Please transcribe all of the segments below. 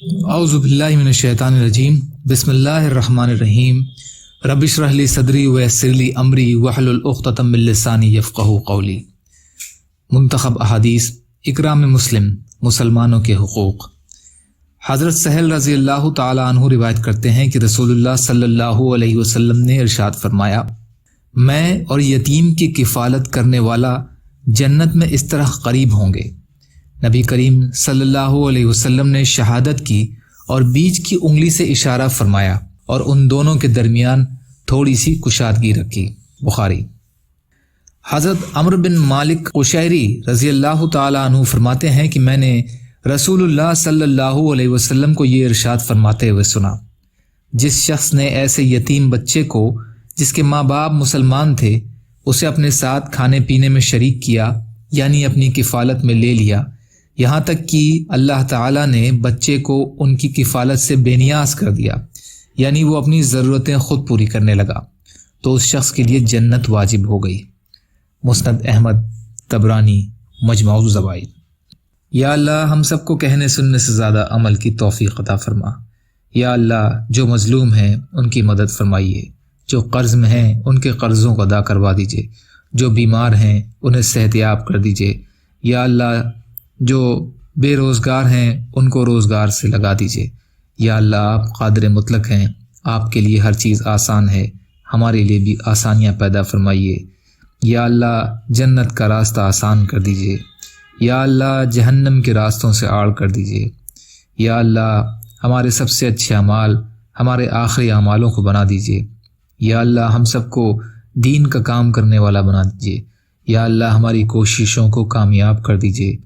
اعوذ باللہ من الشیطان الرجیم، بسم اللہ الرحمن الرحیم۔ رب اشرح لی صدری ویسر لی امری واحلل عقدۃ من لسانی یفقہوا قولی۔ منتخب احادیث اکرام مسلم، مسلمانوں کے حقوق۔ حضرت سہل رضی اللہ تعالی عنہ روایت کرتے ہیں کہ رسول اللہ صلی اللہ علیہ وسلم نے ارشاد فرمایا، میں اور یتیم کی کفالت کرنے والا جنت میں اس طرح قریب ہوں گے۔ نبی کریم صلی اللہ علیہ وسلم نے شہادت کی اور بیچ کی انگلی سے اشارہ فرمایا اور ان دونوں کے درمیان تھوڑی سی کشادگی رکھی۔ بخاری۔ حضرت عمرو بن مالک قشیری رضی اللہ تعالی عنہ فرماتے ہیں کہ میں نے رسول اللہ صلی اللہ علیہ وسلم کو یہ ارشاد فرماتے ہوئے سنا، جس شخص نے ایسے یتیم بچے کو جس کے ماں باپ مسلمان تھے اسے اپنے ساتھ کھانے پینے میں شریک کیا، یعنی اپنی کفالت میں لے لیا، یہاں تک کہ اللہ تعالیٰ نے بچے کو ان کی کفالت سے بے نیاز کر دیا، یعنی وہ اپنی ضرورتیں خود پوری کرنے لگا، تو اس شخص کے لیے جنت واجب ہو گئی۔ مسند احمد، طبرانی، مجمع الزوائد۔ یا اللہ ہم سب کو کہنے سننے سے زیادہ عمل کی توفیق عطا فرما۔ یا اللہ جو مظلوم ہیں ان کی مدد فرمائیے، جو قرض میں ہیں ان کے قرضوں کو ادا کروا دیجیے، جو بیمار ہیں انہیں صحت یاب کر دیجیے۔ یا اللہ جو بے روزگار ہیں ان کو روزگار سے لگا دیجیے۔ یا اللہ آپ قادر مطلق ہیں، آپ کے لیے ہر چیز آسان ہے، ہمارے لیے بھی آسانیاں پیدا فرمائیے۔ یا اللہ جنت کا راستہ آسان کر دیجیے۔ یا اللہ جہنم کے راستوں سے آڑ کر دیجیے۔ یا اللہ ہمارے سب سے اچھے اعمال ہمارے آخری اعمالوں کو بنا دیجیے۔ یا اللہ ہم سب کو دین کا کام کرنے والا بنا دیجیے۔ یا اللہ ہماری کوششوں کو کامیاب کر دیجیے۔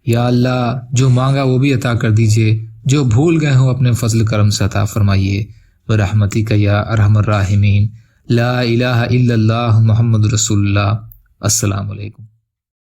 یا اللہ جو مانگا وہ بھی عطا کر دیجیے، جو بھول گئے ہوں اپنے فضل کرم سے عطا فرمائیے۔ برحمتک یا ارحم الراحمین۔ لا الہ الا اللہ محمد رسول اللہ۔ السلام علیکم۔